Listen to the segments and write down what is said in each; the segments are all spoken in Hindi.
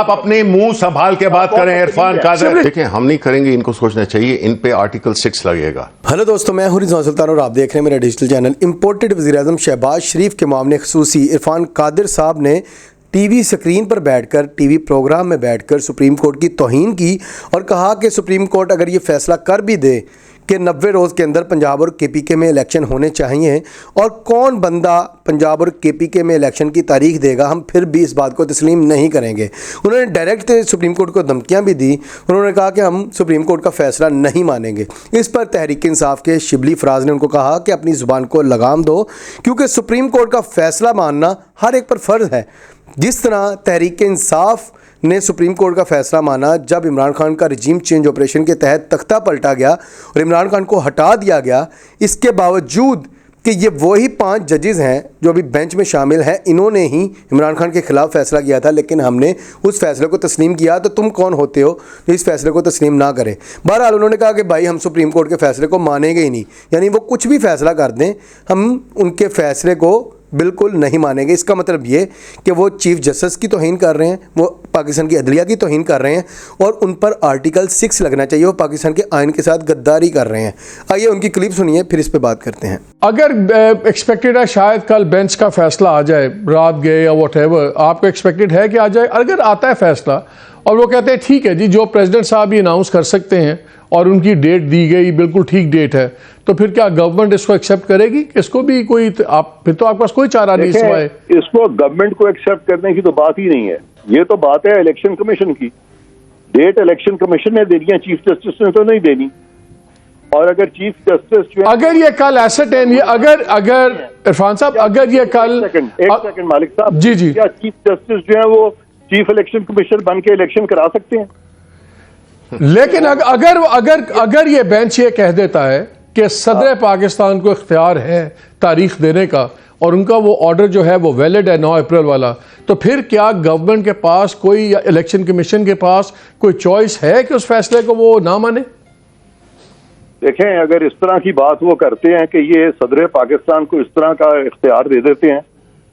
आप अपने मुंह संभाल के बात करें इरफान कादर। देखिए हम नहीं करेंगे, इनको सोचना चाहिए, इन पे आर्टिकल 6 लगेगा। हेलो दोस्तों, मैं हूं रिजवान सुल्तान और आप देख रहे हैं मेरा डिजिटल चैनल। इंपोर्टेड वज़ीर-ए-आज़म शहबाज शरीफ के मामले ख़ुसूसी इरफान कादर साहब ने टीवी स्क्रीन पर बैठकर, टीवी प्रोग्राम में बैठकर सुप्रीम कोर्ट की तौहीन की और कहा कि सुप्रीम कोर्ट अगर ये फैसला कर भी दे कि 90 रोज़ के अंदर पंजाब और केपीके में इलेक्शन होने चाहिए और कौन बंदा पंजाब और केपीके में इलेक्शन की तारीख देगा, हम फिर भी इस बात को तस्लीम नहीं करेंगे। उन्होंने डायरेक्ट सुप्रीम कोर्ट को धमकियां भी दी। उन्होंने कहा कि हम सुप्रीम कोर्ट का फैसला नहीं मानेंगे। इस पर तहरीक इंसाफ के शिबली फराज ने उनको कहा कि अपनी ज़ुबान को लगाम दो, क्योंकि सुप्रीम कोर्ट का फैसला मानना हर एक पर फ़र्ज़ है। जिस तरह तहरीक इंसाफ ने सुप्रीम कोर्ट का फैसला माना जब इमरान खान का रिजीम चेंज ऑपरेशन के तहत तख्ता पलटा गया और इमरान खान को हटा दिया गया, इसके बावजूद कि ये वही 5 जजेस हैं जो अभी बेंच में शामिल हैं, इन्होंने ही इमरान खान के ख़िलाफ़ फ़ैसला किया था, लेकिन हमने उस फैसले को तस्लीम किया। तो तुम कौन होते हो जो इस फैसले को तस्लीम ना करें। बहरहाल उन्होंने कहा कि भाई हम सुप्रीम कोर्ट के फ़ैसले को मानेंगे ही नहीं, यानी वो कुछ भी फ़ैसला कर दें हम उनके फ़ैसले को बिल्कुल नहीं मानेंगे। इसका मतलब ये कि वो चीफ जस्टिस की तौहीन कर रहे हैं, वो पाकिस्तान की अदलिया की तौहीन कर रहे हैं और उन पर आर्टिकल 6 लगना चाहिए। वो पाकिस्तान के आइन के साथ गद्दारी कर रहे हैं। आइए उनकी क्लिप सुनिए, फिर इस पर बात करते हैं। अगर एक्सपेक्टेड है शायद कल बेंच का फैसला आ जाए, रात गए या व्हाटएवर, आपको एक्सपेक्टेड है कि आ जाए। अगर आता है फैसला और वो कहते हैं ठीक है जी, जो प्रेसिडेंट साहब ये अनाउंस कर सकते हैं और उनकी डेट दी गई बिल्कुल ठीक डेट है, तो फिर क्या गवर्नमेंट इसको एक्सेप्ट करेगी? इसको भी कोई फिर तो आपके पास कोई चारा नहीं सिवाय इसको गवर्नमेंट को एक्सेप्ट करने की तो बात ही नहीं है। ये तो बात है इलेक्शन कमीशन की। डेट इलेक्शन कमीशन ने देनी है, चीफ जस्टिस ने तो नहीं देनी। और अगर चीफ जस्टिस अगर ये कल एसेटेन, ये अगर इरफान साहब अगर ये कल एक सेकंड मालिक साहब, जी क्या चीफ जस्टिस जो है वो चीफ इलेक्शन कमिश्नर बन के इलेक्शन करा सकते हैं? लेकिन अगर ये बेंच ये कह देता है कि सदर पाकिस्तान को इख्तियार है तारीख देने का और उनका वो ऑर्डर जो है वो वैलिड है 9 अप्रैल वाला, तो फिर क्या गवर्नमेंट के पास कोई या इलेक्शन कमीशन के पास कोई चॉइस है कि उस फैसले को वो ना माने? देखें, अगर इस तरह की बात वो करते हैं कि ये सदर पाकिस्तान को इस तरह का इख्तियार दे देते हैं,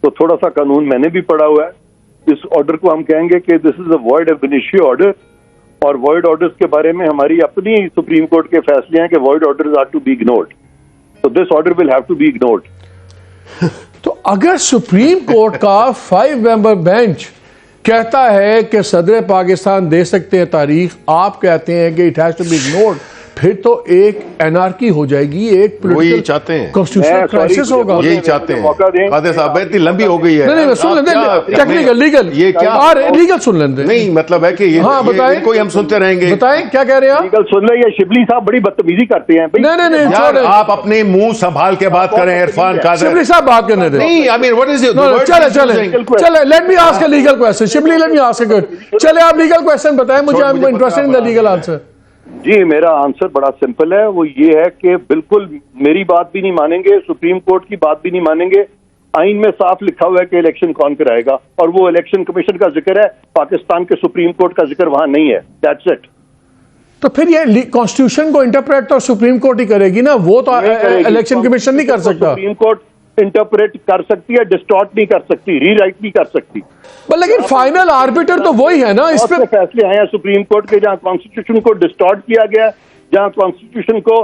तो थोड़ा सा कानून मैंने भी पढ़ा हुआ है। इस ऑर्डर को हम कहेंगे कि दिस इज अ वॉइड एब इनिशियो ऑर्डर, और वॉइड ऑर्डर्स के बारे में हमारी अपनी सुप्रीम कोर्ट के फैसले हैं कि void orders are to be ignored, तो this order will have to be ignored. तो अगर सुप्रीम कोर्ट का 5 मेंबर बेंच कहता है कि सदर पाकिस्तान दे सकते हैं तारीख, आप कहते हैं कि it has to be ignored, फिर तो एक एनार्की हो जाएगी, एक यही चाहते हैं, कॉन्स्टिट्यूशनल क्राइसिस होगा। यही चाहते हैं। कादर साहब इतनी लंबी हो गई है। नहीं सुन लेंगे, टेक्निकल लीगल ये क्या लीगल सुन लेंगे। नहीं मतलब है कि ये बताएं, कोई हम सुनते रहेंगे। बताएं क्या कह रहे हैं आप? लीगल सुन रहे हैं, शिबली साहब बड़ी बदतमीजी करते हैं। नहीं यार आप अपने मुंह संभाल के बात करें इरफान कादर। शिबली साहब बात करने दें। नहीं, आई मीन व्हाट इज चले let me ask a legal question. Shibli let me ask a चले आप लीगल क्वेश्चन बताएं मुझे, I am interested in the legal answer. जी, मेरा आंसर बड़ा सिंपल है, वो ये है कि बिल्कुल मेरी बात भी नहीं मानेंगे, सुप्रीम कोर्ट की बात भी नहीं मानेंगे। आइन में साफ लिखा हुआ है कि इलेक्शन कौन कराएगा, और वो इलेक्शन कमीशन का जिक्र है, पाकिस्तान के सुप्रीम कोर्ट का जिक्र वहां नहीं है। That's it. तो फिर ये कॉन्स्टिट्यूशन को इंटरप्रेट तो सुप्रीम कोर्ट ही करेगी ना, वो तो इलेक्शन कमीशन नहीं कर सकता। सुप्रीम कोर्ट इंटरप्रेट कर सकती है, डिस्टॉर्ट नहीं कर सकती, रीराइट नहीं कर सकती। लेकिन फाइनल आर्बिटर तो वही है ना। इस पे फैसले आए हैं सुप्रीम कोर्ट के जहां कॉन्स्टिट्यूशन को डिस्टॉर्ट किया गया, जहां कॉन्स्टिट्यूशन को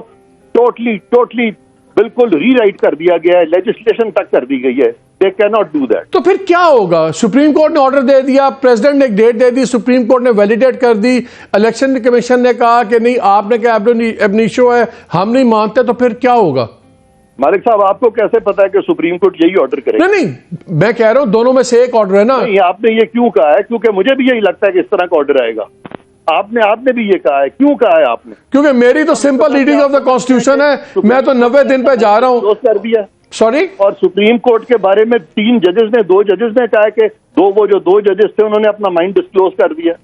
टोटली बिल्कुल रीराइट कर दिया गया है, लेजिस्लेशन तक कर दी गई है। They can not do that. तो फिर क्या होगा? सुप्रीम कोर्ट ने ऑर्डर दे दिया, प्रेसिडेंट ने एक डेट दे दी, सुप्रीम कोर्ट ने वैलिडेट कर दी, इलेक्शन कमीशन ने कहा कि नहीं आपने क्या एब इनिशियो है, हम नहीं मानते, तो फिर क्या होगा? मालिक साहब, आपको कैसे पता है कि सुप्रीम कोर्ट यही ऑर्डर करेगा? नहीं, मैं कह रहा हूं दोनों में से एक ऑर्डर है ना। नहीं, आपने ये क्यों कहा है? क्योंकि मुझे भी यही लगता है कि इस तरह का ऑर्डर आएगा। आपने भी ये कहा है, क्यों कहा है आपने? क्योंकि मेरी तो simple reading of the constitution है, मैं तो 90 दिन पे जा रहा हूं। कर दिया, सॉरी। और सुप्रीम कोर्ट के बारे में 2 जजेस ने कहा कि जो दो जजेस थे उन्होंने अपना माइंड डिस्क्लोज कर दिया,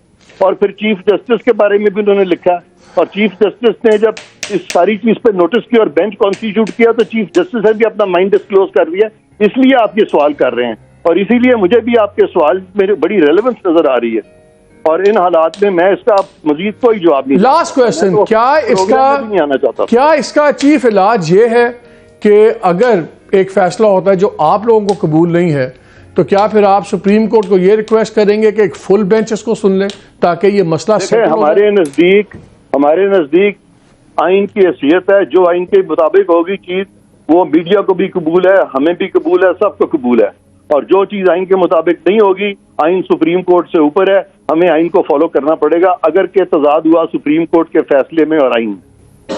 और फिर चीफ जस्टिस के बारे में भी उन्होंने लिखा, और चीफ जस्टिस ने जब इस सारी चीज पे नोटिस किया और बेंच कॉन्स्टिट्यूट किया, तो चीफ जस्टिस ने भी अपना माइंड डिस्क्लोज कर दिया। इसलिए आप ये सवाल कर रहे हैं, और इसीलिए मुझे भी आपके सवाल में बड़ी रेलेवेंस नजर आ रही है, और इन हालात में मैं इसका मजीद कोई जवाब नहीं। लास्ट क्वेश्चन, तो क्या इसका चीफ इलाज ये है कि अगर एक फैसला होता है जो आप लोगों को कबूल नहीं है, तो क्या फिर आप सुप्रीम कोर्ट को ये रिक्वेस्ट करेंगे कि एक फुल बेंच इसको सुन ले ताकि ये मसला देखिए, हमारे नजदीक आइन की हैसियत है, जो आइन के मुताबिक होगी चीज वो मीडिया को भी कबूल है, हमें भी कबूल है, सबको कबूल है। और जो चीज आइन के मुताबिक नहीं होगी, आइन सुप्रीम कोर्ट से ऊपर है, हमें आइन को फॉलो करना पड़ेगा अगर के तजाद हुआ सुप्रीम कोर्ट के फैसले में और आइन।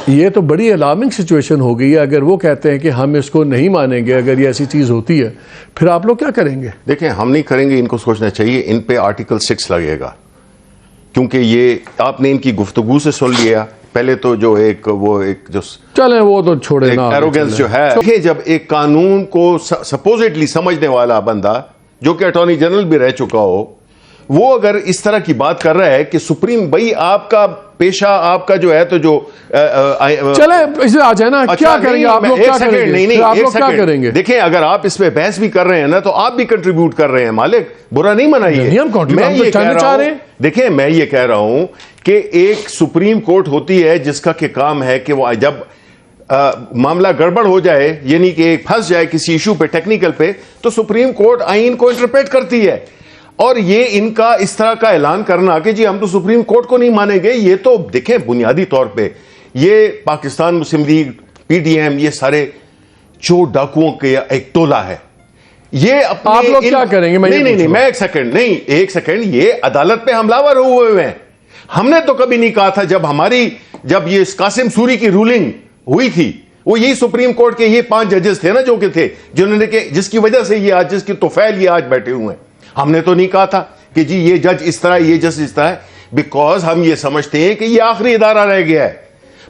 ये तो बड़ी अलार्मिंग सिचुएशन हो गई है। अगर वो कहते हैं कि हम इसको नहीं मानेंगे, अगर ये ऐसी चीज होती है, फिर आप लोग क्या करेंगे? देखें, हम नहीं करेंगे, इनको सोचना चाहिए। इन पे आर्टिकल 6 लगेगा, क्योंकि ये आपने इनकी गुफ्तगू से सुन लिया। पहले तो जो चले वो तो छोड़े ना, एरोगेंस जो है, देखिए जब एक कानून को सपोजिटली समझने वाला बंदा जो कि अटॉर्नी जनरल भी रह चुका हो, वो अगर इस तरह की बात कर रहा है कि सुप्रीम भाई आपका पेशा आपका जो है, तो जो चले इसे आ जाए ना। अच्छा, क्या करेंगे आप लोग? क्या करेंगे? नहीं, आप एक लोग क्या सेकंड करेंगे? देखिए, अगर आप इस पे बहस भी कर रहे हैं ना, तो आप भी कंट्रीब्यूट कर रहे हैं मालिक, बुरा नहीं मनाइए। मैं ये कह रहा हूं, देखिए मैं ये कह रहा हूं कि एक सुप्रीम कोर्ट होती है जिसका के काम है कि वो जब मामला गड़बड़ हो जाए, यानी कि फंस जाए किसी इशू पे, टेक्निकल पे, तो सुप्रीम कोर्ट आइन को इंटरप्रेट करती है। और ये इनका इस तरह का ऐलान करना कि जी हम तो सुप्रीम कोर्ट को नहीं मानेंगे, ये तो देखें बुनियादी तौर पे ये पाकिस्तान मुस्लिम लीग, पीडीएम, ये सारे चोर डाकुओं के एक टोला है। ये अपने आप लोग क्या करेंगे? नहीं, मैं एक सेकंड, ये अदालत पे हमलावर हुए हैं। हमने तो कभी नहीं कहा था, जब ये कासिम सूरी की रूलिंग हुई थी, वो यही सुप्रीम कोर्ट के ये 5 जजेस थे ना, जो कि थे, जिन्होंने के जिसकी वजह से ये आज, जिसकी तोफैल ये आज बैठे हुए हैं। हमने तो नहीं कहा था कि जी ये जज इस तरह, ये जज इस तरह, बिकॉज हम ये समझते हैं कि ये आखिरी इदारा रह गया है।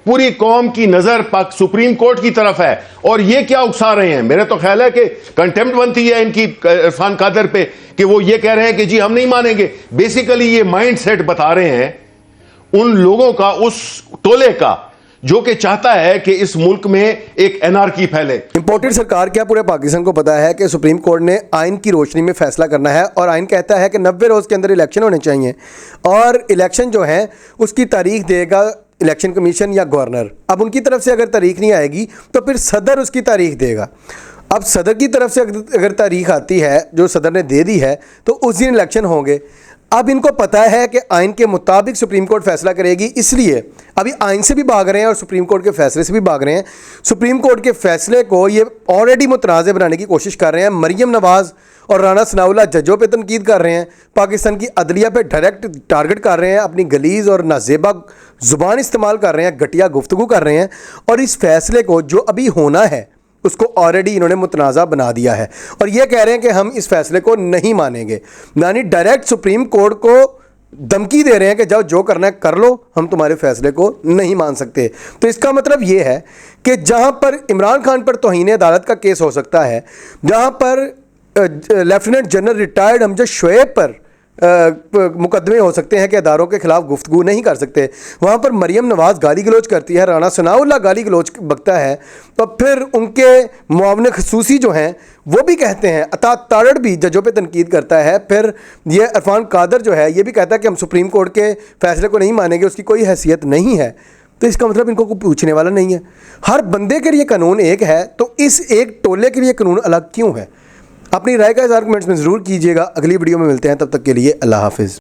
पूरी कौम की नजर पाक सुप्रीम कोर्ट की तरफ है, और ये क्या उकसा रहे हैं? मेरा तो ख्याल है कि कंटेम्प्ट बनती है इनकी इरफान कादर पे कि वो ये कह रहे हैं कि जी हम नहीं मानेंगे। बेसिकली ये माइंड सेट बता रहे हैं उन लोगों का, उस टोले का जो कि चाहता है कि इस मुल्क में एक एनार्की फैले। इंपोर्टेड सरकार क्या पूरे पाकिस्तान को पता है कि सुप्रीम कोर्ट ने आइन की रोशनी में फैसला करना है, और आइन कहता है कि 90 रोज़ के अंदर इलेक्शन होने चाहिए, और इलेक्शन जो है उसकी तारीख देगा इलेक्शन कमीशन या गवर्नर। अब उनकी तरफ से अगर तारीख नहीं आएगी तो फिर सदर उसकी तारीख देगा। अब सदर की तरफ से अगर तारीख आती है जो सदर ने दे दी है, तो उस दिन इलेक्शन होंगे। अब इनको पता है कि आइन के मुताबिक सुप्रीम कोर्ट फैसला करेगी, इसलिए अभी आइन से भी भाग रहे हैं और सुप्रीम कोर्ट के फैसले से भी भाग रहे हैं। सुप्रीम कोर्ट के फैसले को ये ऑलरेडी मुतनाज़ बनाने की कोशिश कर रहे हैं। मरियम नवाज़ और राना सनाउल्लाह जजों पे तनकीद कर रहे हैं, पाकिस्तान की अदलिया पे डायरेक्ट टारगेट कर रहे हैं, अपनी गलीज़ और नाजेबा ज़ुबान इस्तेमाल कर रहे हैं, घटिया गुफ्तगू कर रहे हैं, और इस फैसले को जो अभी होना है उसको ऑलरेडी इन्होंने मुतनाज़ा बना दिया है, और ये कह रहे हैं कि हम इस फैसले को नहीं मानेंगे। यानी डायरेक्ट सुप्रीम कोर्ट को धमकी दे रहे हैं कि जाओ जो करना है कर लो, हम तुम्हारे फैसले को नहीं मान सकते। तो इसका मतलब ये है कि जहां पर इमरान खान पर तौहीन अदालत का केस हो सकता है, जहां पर lieutenant general retired Amjad Shoaib पर मुकदमे हो सकते हैं कि अदारों के खिलाफ गुफ्तगू नहीं कर सकते, वहाँ पर मरियम नवाज़ गाली गलोच करती है, राना सनाउल्लाह गाली गलोच बकता है, तो फिर उनके मुआवन खसूसी जो हैं वो भी कहते हैं, अता तारड़ भी जजों पे तनकीद करता है, फिर ये इरफान कादर जो है ये भी कहता है कि हम सुप्रीम कोर्ट के फैसले को नहीं मानेंगे, उसकी कोई हैसियत नहीं है। तो इसका मतलब इनको कोई पूछने वाला नहीं है। हर बंदे के लिए कानून एक है, तो इस एक टोले के लिए कानून अलग क्यों है? अपनी राय का इज़हार कमेंट्स में ज़रूर कीजिएगा। अगली वीडियो में मिलते हैं, तब तक के लिए अल्लाह हाफिज़।